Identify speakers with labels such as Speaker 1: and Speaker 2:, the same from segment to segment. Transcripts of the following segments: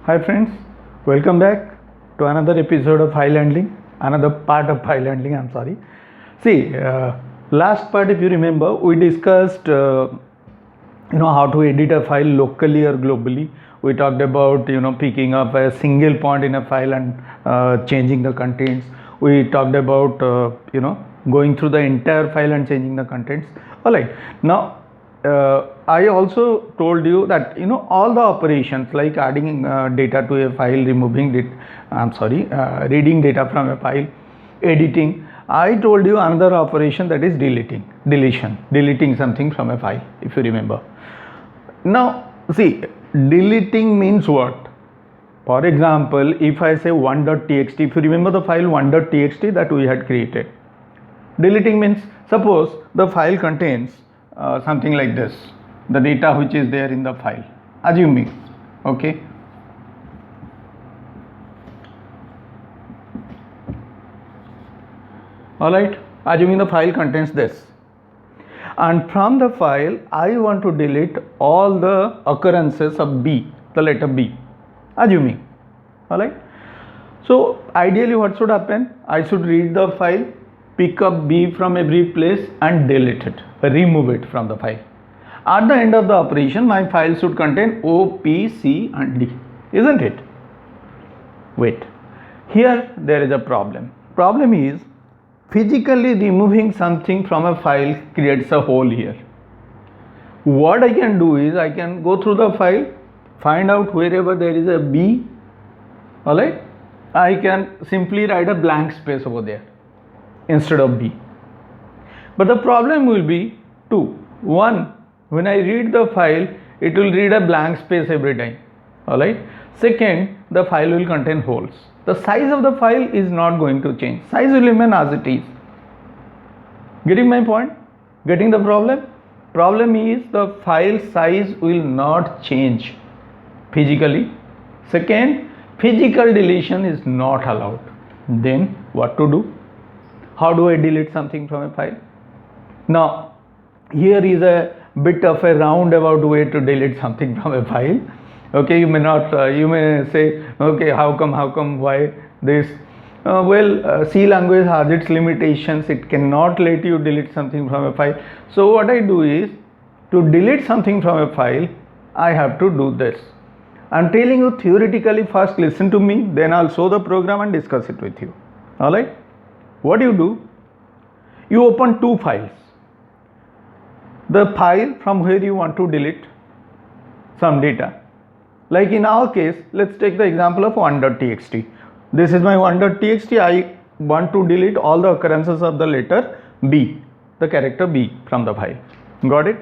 Speaker 1: Hi friends, welcome back to another episode of file handling, another part of file handling. I'm sorry. See, last part, if you remember, we discussed how to edit a file locally or globally. We talked about picking up a single point in a file and changing the contents. We talked about going through the entire file and changing the contents. All right. Now I also told you that all the operations like adding data to a file, removing it, reading data from a file, editing. I told you another operation, that is deleting something from a file, if you remember. Now see, deleting means what? For example, if I say 1.txt, if you remember the file 1.txt that we had created, deleting means, suppose the file contains something like this, the data which is there in the file, assuming, okay, all right, assuming the file contains this, and from the file I want to delete all the occurrences of B, the letter B, assuming, all right. So ideally what should happen? I should read the file, pick up B from every place and delete it, remove it from the file. At the end of the operation, my file should contain O, P, C and D, isn't it? Wait, here there is a problem. Problem is, physically removing something from a file creates a hole here. What I can do is, I can go through the file, find out wherever there is a B, alright, I can simply write a blank space over there instead of B. But the problem will be two. One, when I read the file, it will read a blank space every time, alright. Second, the file will contain holes. The size of the file is not going to change. Size will remain as it is. Getting my point? Getting the problem? Problem is, the file size will not change physically. Second, physical deletion is not allowed. Then what to do? How do I delete something from a file? Now, here is a bit of a roundabout way to delete something from a file. Okay, you may not, you may say, okay, how come, why this? C language has its limitations. It cannot let you delete something from a file. So what I do is, to delete something from a file, I have to do this. I'm telling you theoretically. First listen to me, then I'll show the program and discuss it with you. Alright? What do? You open two files. The file from where you want to delete some data. Like in our case, let's take the example of 1.txt. This is my 1.txt. I want to delete all the occurrences of the letter B, the character B from the file. Got it?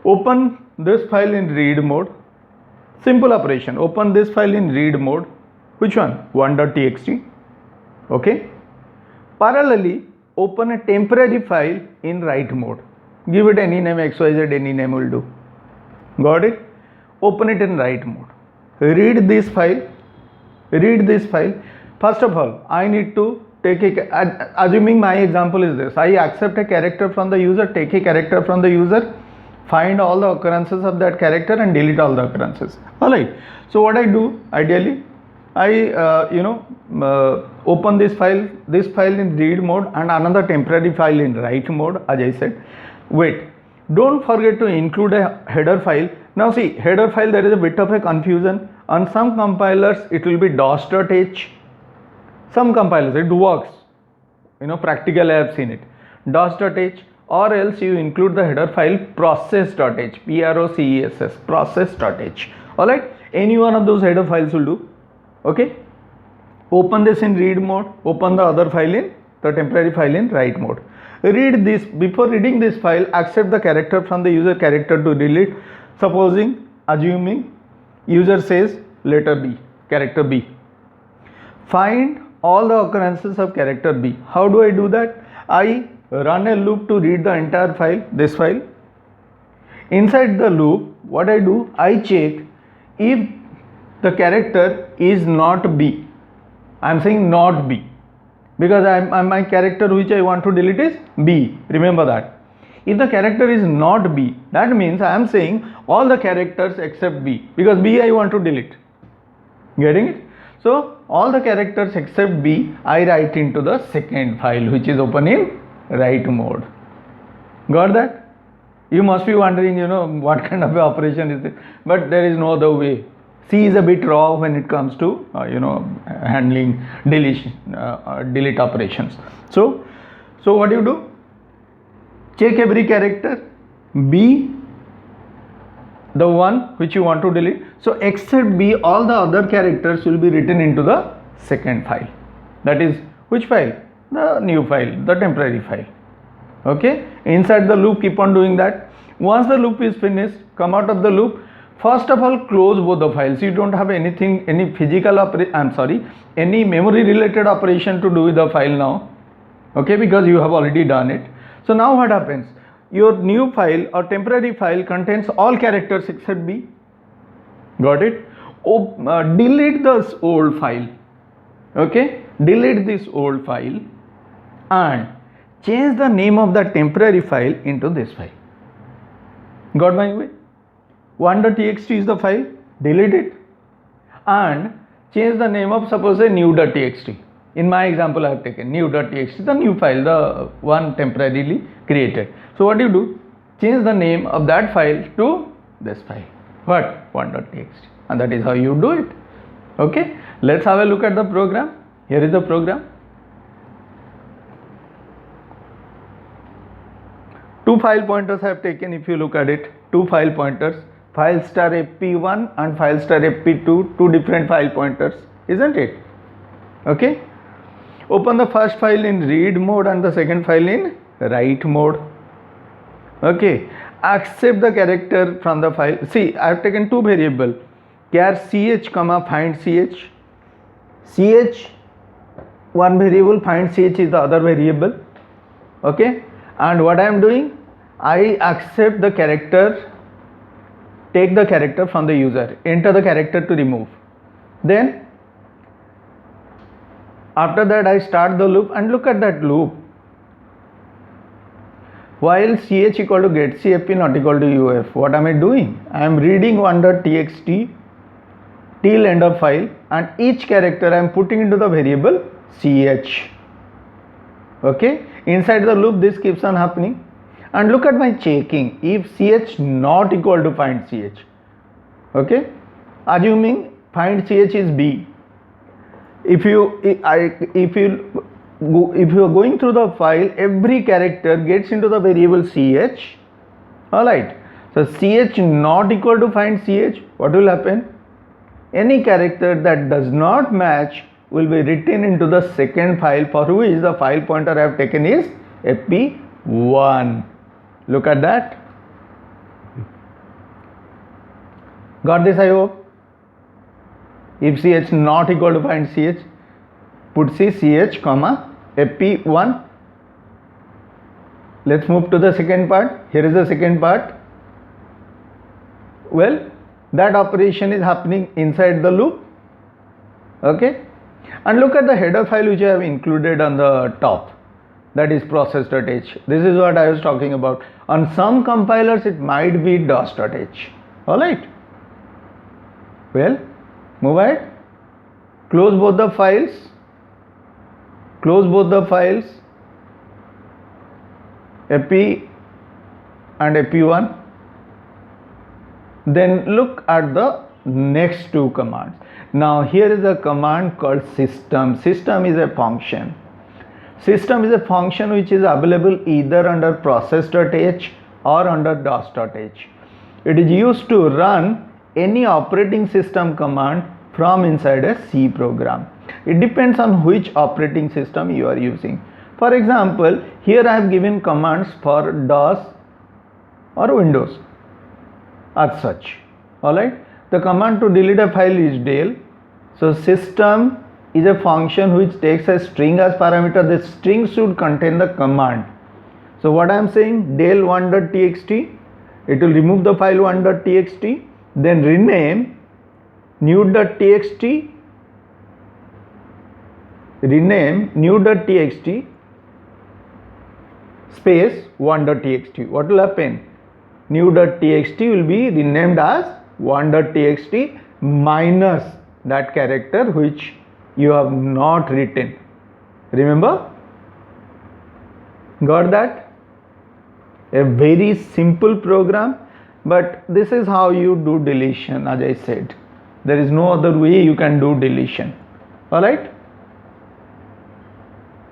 Speaker 1: Open this file in read mode. Simple operation. Open this file in read mode. Which one? 1.txt. Okay. Parallelly, open a temporary file in write mode. Give it any name, XYZ, any name will do. Got it? Open it in write mode. Read this file. First of all, I need to take assuming my example is this, I accept a character from the user, take a character from the user, find all the occurrences of that character and delete all the occurrences. Alright. So what I do, ideally, I open this file in read mode and another temporary file in write mode, as I said. Wait, don't forget to include a header file. Now see, header file, there is a bit of a confusion. On some compilers it will be dos.h. Some compilers it works, practically I have seen it, dos.h, or else you include the header file process.h, process, process.h. Alright, any one of those header files will do. Okay, open this in read mode, open the other file in, the temporary file in write mode. Read this. Before reading this file, accept the character from the user, character to delete. Assuming user says letter B, character B. Find all the occurrences of character B. How do I do that? I run a loop to read the entire file, this file. Inside the loop, what I do, I check if the character is not B. I am saying not B, because my character which I want to delete is B. Remember that. If the character is not B, that means I am saying all the characters except B, because B I want to delete. Getting it? So all the characters except B I write into the second file, which is open in write mode. Got that? You must be wondering, what kind of operation is this? But there is no other way. C is a bit raw when it comes to handling delete operations. So what do you do? Check every character. B, the one which you want to delete. So except B, all the other characters will be written into the second file. That is which file? The new file, the temporary file. Okay, inside the loop, keep on doing that. Once the loop is finished, come out of the loop. First of all, close both the files. You don't have anything, any any memory related operation to do with the file now. Okay, because you have already done it. So now what happens? Your new file or temporary file contains all characters except B. Got it? Delete this old file. Okay, delete this old file and change the name of the temporary file into this file. Got my way? 1.txt is the file, delete it and change the name of, suppose, a new.txt. In my example, I have taken new.txt, the new file, the one temporarily created. So what do? Change the name of that file to this file. What? 1.txt. And that is how you do it. Okay, let's have a look at the program. Here is the program. Two file pointers I have taken. If you look at it, two file pointers, file star fp1 and file star fp2, two different file pointers, isn't it? Okay, open the first file in read mode and the second file in write mode. Okay, accept the character from the file. See, I have taken two variables, char ch comma find ch one variable, find ch is the other variable. Okay, and what I am doing, I accept the character, take the character from the user, enter the character to remove. Then after that I start the loop and look at that loop. While ch equal to get cfp not equal to uf, what am I doing? I am reading 1.txt till end of file and each character I am putting into the variable ch. Okay, inside the loop this keeps on happening. And look at my checking, if ch not equal to find ch. Okay, assuming find ch is B. If you are going through the file, every character gets into the variable ch. Alright, so ch not equal to find ch, what will happen? Any character that does not match will be written into the second file, for which the file pointer I have taken is fp1. Look at that. Got this, I hope? If ch not equal to find ch, put ch comma fp1. Let's move to the second part. Here is the second part. Well, that operation is happening inside the loop. Okay, and look at the header file which I have included on the top, that is process.h. This is what I was talking about. On some compilers it might be dos.h. Alright, well, move ahead, close both the files, fp and fp1. Then look at the next two commands. Now here is a command called system. System is a function. System is a function which is available either under process.h or under dos.h. It is used to run any operating system command from inside a C program. It depends on which operating system you are using. For example, here I have given commands for DOS or Windows as such. Alright, the command to delete a file is del. So system is a function which takes a string as parameter. The string should contain the command. So what I am saying, del 1.txt, it will remove the file 1.txt, then rename new.txt, space 1.txt. What will happen? New.txt will be renamed as 1.txt minus that character which you have not written. Remember? Got that? A very simple program, but this is how you do deletion. As I said, there is no other way you can do deletion. Alright?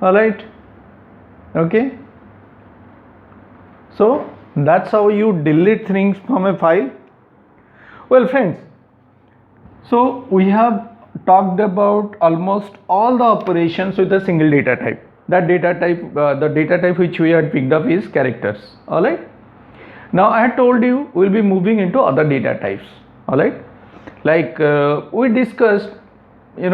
Speaker 1: Alright? Okay? So that's how you delete things from a file. Well friends, so we have talked about almost all the operations with a single data type. That data type, the data type which we had picked up is characters. Alright. Now I had told you we'll be moving into other data types. Alright. Like we discussed, as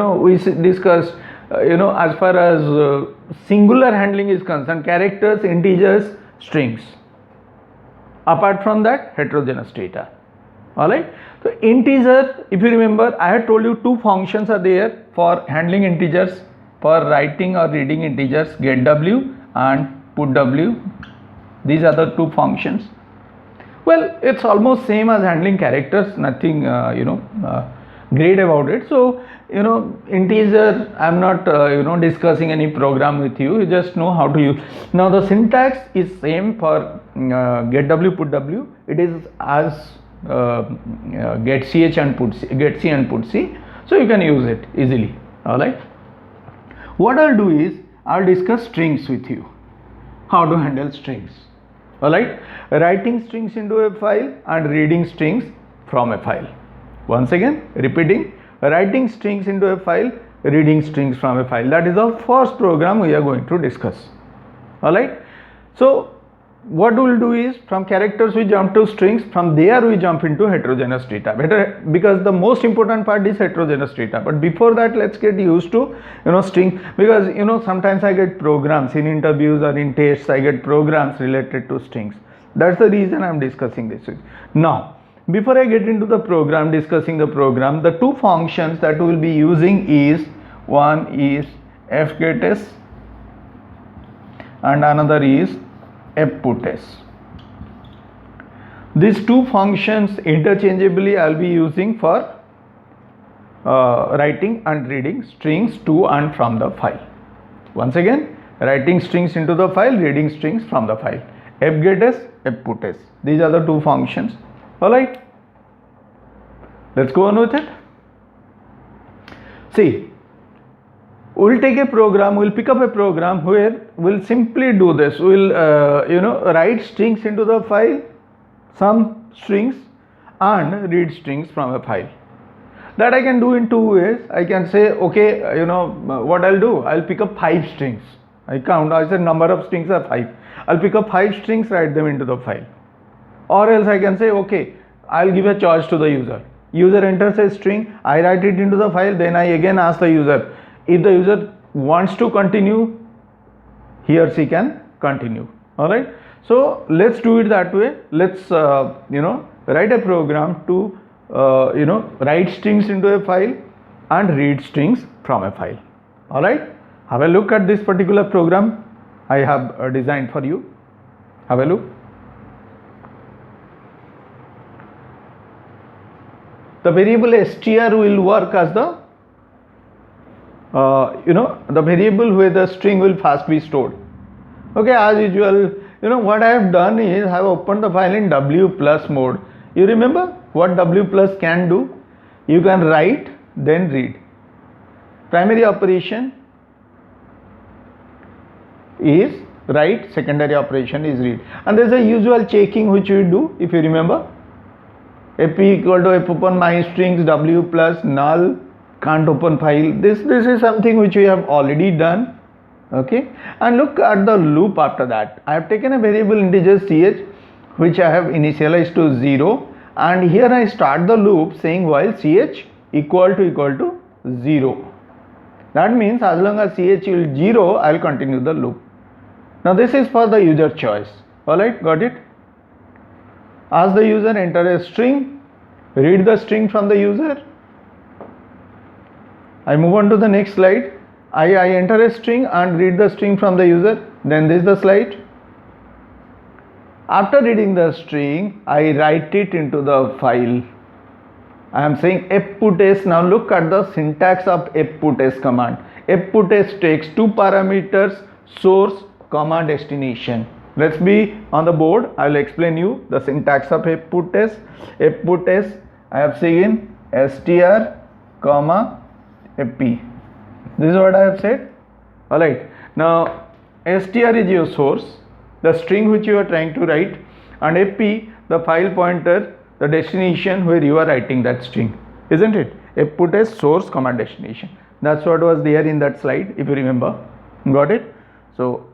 Speaker 1: far as singular handling is concerned, characters, integers, strings. Apart from that, heterogeneous data. Alright. So integer, if you remember, I had told you two functions are there for handling integers. For writing or reading integers, getW and putW. These are the two functions. Well, it's almost same as handling characters, nothing great about it. So integer, I'm not discussing any program with you. You just know how to use. Now the syntax is same for getW, putW. It is as getch and getc and putc. So you can use it easily. All right. What I'll do is I'll discuss strings with you, how to handle strings. Alright, writing strings into a file and reading strings from a file. Once again, repeating, writing strings into a file, reading strings from a file. That is the first program we are going to discuss. Alright, so what we'll do is from characters we jump to strings, from there we jump into heterogeneous data. Better, because the most important part is heterogeneous data. But before that, let's get used to string, because sometimes I get programs in interviews or in tests, I get programs related to strings. That's the reason I'm discussing this with you. Now before I get into the program, discussing the program, the two functions that we will be using is, one is fgetS and another is fputs. These two functions interchangeably I'll be using for writing and reading strings to and from the file. Once again, writing strings into the file, reading strings from the file. fgetS, fputs. These are the two functions. Alright, let's go on with it. See, we'll take a program, we'll pick up a program where we'll simply do this. We'll write strings into the file, some strings, and read strings from a file. That I can do in two ways. I can say, okay, what I'll do, I'll pick up 5 strings. I count, I said number of strings are 5. I'll pick up 5 strings, write them into the file. Or else I can say, okay, I'll give a choice to the user. User enters a string, I write it into the file, then I again ask the user. If the user wants to continue, he or she can continue. Alright. So let's do it that way. Let's write a program to write strings into a file and read strings from a file. Alright. Have a look at this particular program I have designed for you. Have a look. The variable str will work as the the variable where the string will first be stored. Okay, as usual, what I have done is I have opened the file in W+ mode. You remember what W+ can do? You can write, then read. Primary operation is write, secondary operation is read. And there is a usual checking which we do, if you remember. Ap equal to f open my strings, W+ null, can't open file. This is something which we have already done. Okay, and look at the loop after that. I have taken a variable integer ch which I have initialized to 0, and here I start the loop saying while ch equal to 0. That means as long as ch is 0, I will continue the loop. Now this is for the user choice. Alright, got it? Ask the user, enter a string, read the string from the user. I move on to the next slide. I enter a string and read the string from the user. Then this is the slide. After reading the string, I write it into the file. I am saying fputs. Now look at the syntax of fputs command. Fputs takes two parameters, source comma destination. Let's be on the board. I will explain you the syntax of fputs. Fputs I have seen str comma fp. This is what I have said. Alright. Now str is your source, the string which you are trying to write, and fp the file pointer, the destination where you are writing that string, isn't it? Fputs source comma destination. That's what was there in that slide, if you remember. Got it? So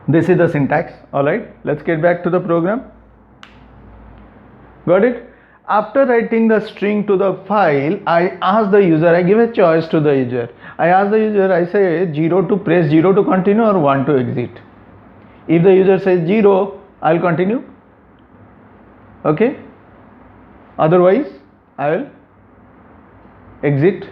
Speaker 1: this is the syntax. Alright, let's get back to the program. Got it? After writing the string to the file, I ask the user, I give a choice to the user. I ask the user, I say 0 to press 0 to continue or 1 to exit. If the user says 0, I'll continue. Okay? Otherwise, I will exit.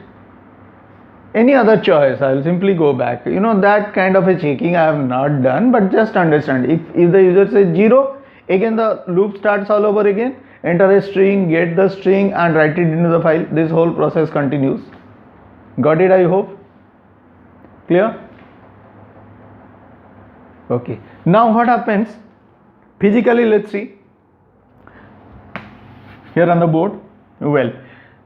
Speaker 1: Any other choice, I will simply go back. You know, that kind of a checking I have not done, but just understand. If the user says 0, again the loop starts all over again. Enter a string, get the string and write it into the file. This whole process continues. Got it, I hope? Clear? Okay. Now what happens? Physically, let's see. Here on the board. Well,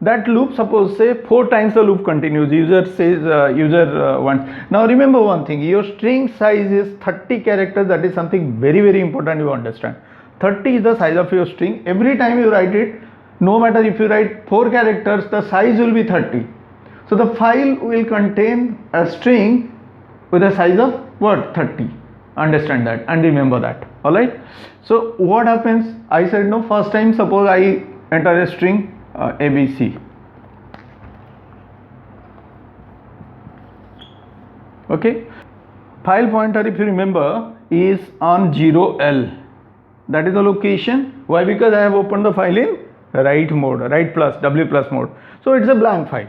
Speaker 1: that loop, suppose say 4 times the loop continues. User says wants. Now remember one thing, your string size is 30 characters. That is something very, very important you understand. 30 is the size of your string. Every time you write it, no matter if you write 4 characters, the size will be 30. So the file will contain a string with a size of what? 30. Understand that and remember that. Alright. So what happens? I said no, first time suppose I enter a string ABC. Okay. File pointer, if you remember, is on 0L. That is the location. Why? Because I have opened the file in write mode, write plus W plus mode. So it's a blank file.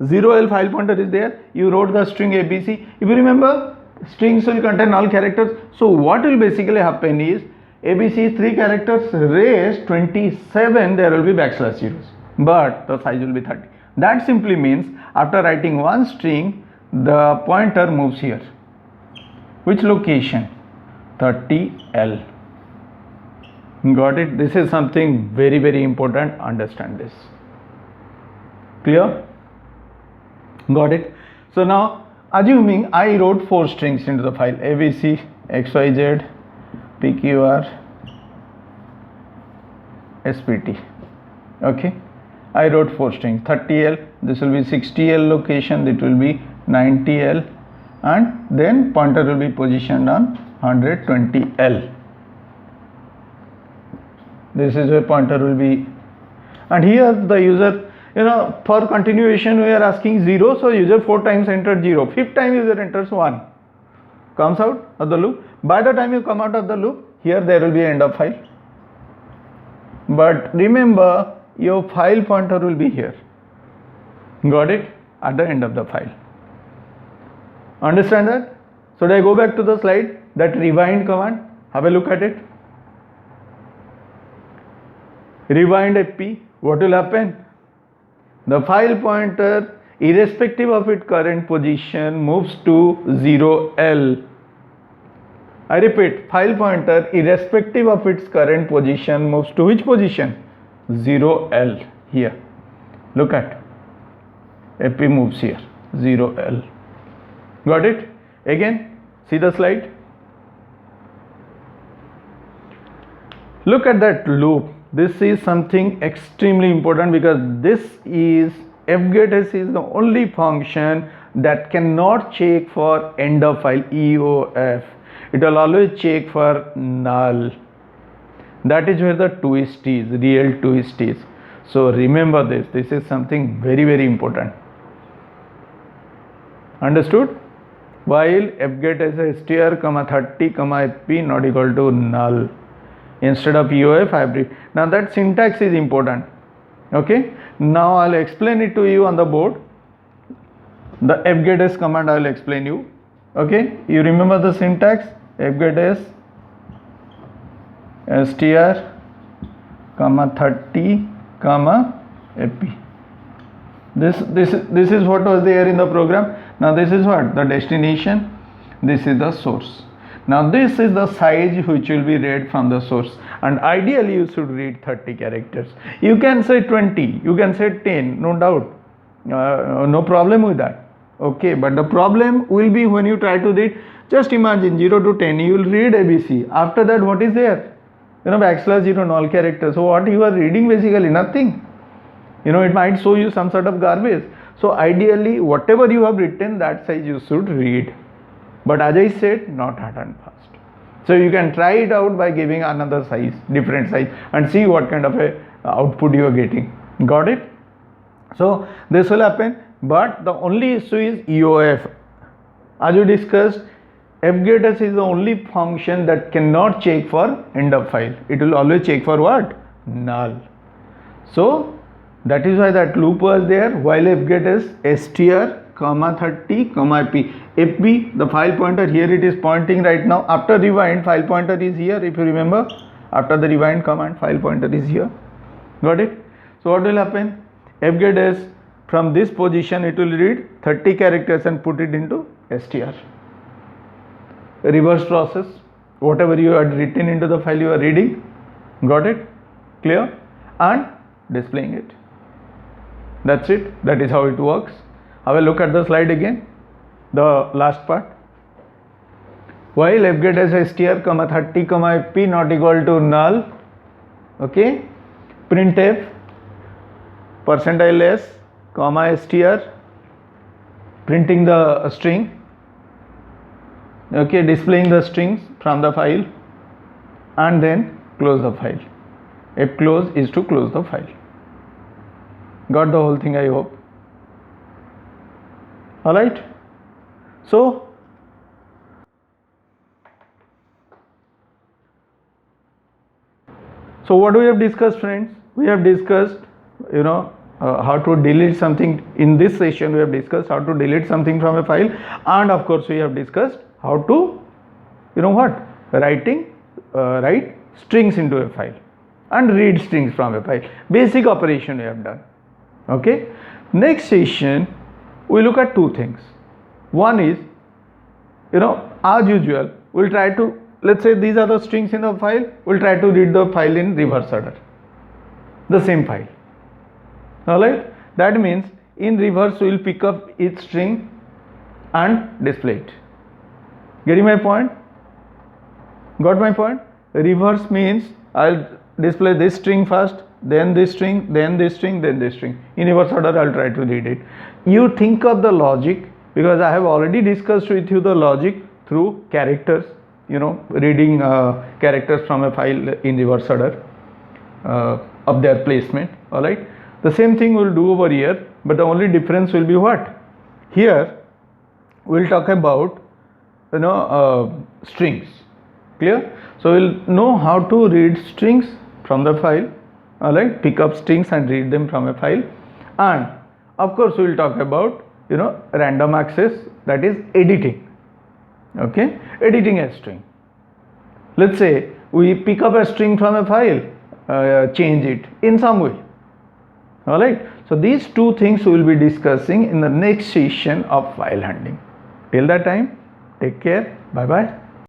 Speaker 1: 0L file pointer is there. You wrote the string ABC. If you remember, strings will contain all characters. So what will basically happen is ABC is 3 characters, raised 27, there will be backslash zeros, but the size will be 30. That simply means after writing one string, the pointer moves here. Which location? 30L. Got it? This is something very, very important. Understand this. Clear? Got it? So now, assuming I wrote 4 strings into the file, ABC, XYZ, PQR, SPT. Okay, I wrote 4 strings. 30L, this will be 60L location, it will be 90L, and then pointer will be positioned on 120L. This is where pointer will be, and here the user, for continuation we are asking 0, so user 4 times entered 0, 5th time user enters 1, comes out of the loop. By the time you come out of the loop, here there will be end of file. But remember, your file pointer will be here. Got it? At the end of the file. Understand that? So I go back to the slide, that rewind command, have a look at it. Rewind FP, what will happen? The file pointer, irrespective of its current position, moves to 0L. I repeat, file pointer, irrespective of its current position, moves to which position? 0L. Here. Look at. FP moves here. 0L. Got it? Again, see the slide. Look at that loop. This is something extremely important because this is fgetS is the only function that cannot check for end of file EOF. It will always check for null. That is where the twist is, real twist is. So remember this. This is something very, very important. Understood? While fgetS str, 30, fp not equal to null. Instead of EOF, I have written. Now that syntax is important. Okay. Now I'll explain it to you on the board. The fgetS command I will explain you. Okay. You remember the syntax? fgetS str, 30, fp. This is what was there in the program. Now this is what the destination, this is the source. Now this is the size which will be read from the source, and ideally you should read 30 characters. You can say 20, you can say 10, no doubt, no problem with that. Okay, but the problem will be when you try to read. Just imagine 0 to 10, you will read ABC. After that, what is there? \0 null character. So what you are reading, basically nothing. It might show you some sort of garbage. So ideally, whatever you have written, that size you should read. But as I said, not hard and fast. So you can try it out by giving another size, different size, and see what kind of a output you are getting. Got it? So this will happen, but the only issue is EOF. As we discussed, fgetS is the only function that cannot check for end of file. It will always check for what? Null. So that is why that loop was there. While fgetS str, 30, p. fp, the file pointer, here it is pointing right now. After rewind, file pointer is here. If you remember, after the rewind command, file pointer is here. Got it? So what will happen? fgetS, from this position it will read 30 characters and put it into str. Reverse process, whatever you had written into the file you are reading. Got it? Clear? And displaying it. That's it. That is how it works. Have a look at the slide again, the last part. While fgetS str, 30, fp not equal to null, okay, printf %s, str, printing the string, okay, displaying the strings from the file, and then close the file. Fclose is to close the file. Got the whole thing, I hope. Alright, so what we have discussed, friends? We have discussed, how to delete something. In this session we have discussed how to delete something from a file, and of course we have discussed how to, write strings into a file and read strings from a file. Basic operation we have done. Okay, next session we look at two things. One is, as usual, we'll try to, let's say these are the strings in the file, we'll try to read the file in reverse order, the same file. Alright, that means in reverse we will pick up each string and display it. Getting my point? Got my point? Reverse means I'll display this string first, then this string, then this string, then this string. In reverse order I'll try to read it. You think of the logic, because I have already discussed with you the logic through characters, reading characters from a file in reverse order of their placement. Alright, the same thing we'll do over here, but the only difference will be what? Here we'll talk about strings. Clear? So we'll know how to read strings from the file. Alright, pick up strings and read them from a file, and of course we will talk about random access, that is editing. Okay, editing a string. Let's say we pick up a string from a file, change it in some way. Alright, so these two things we will be discussing in the next session of file handling. Till that time, take care. Bye bye.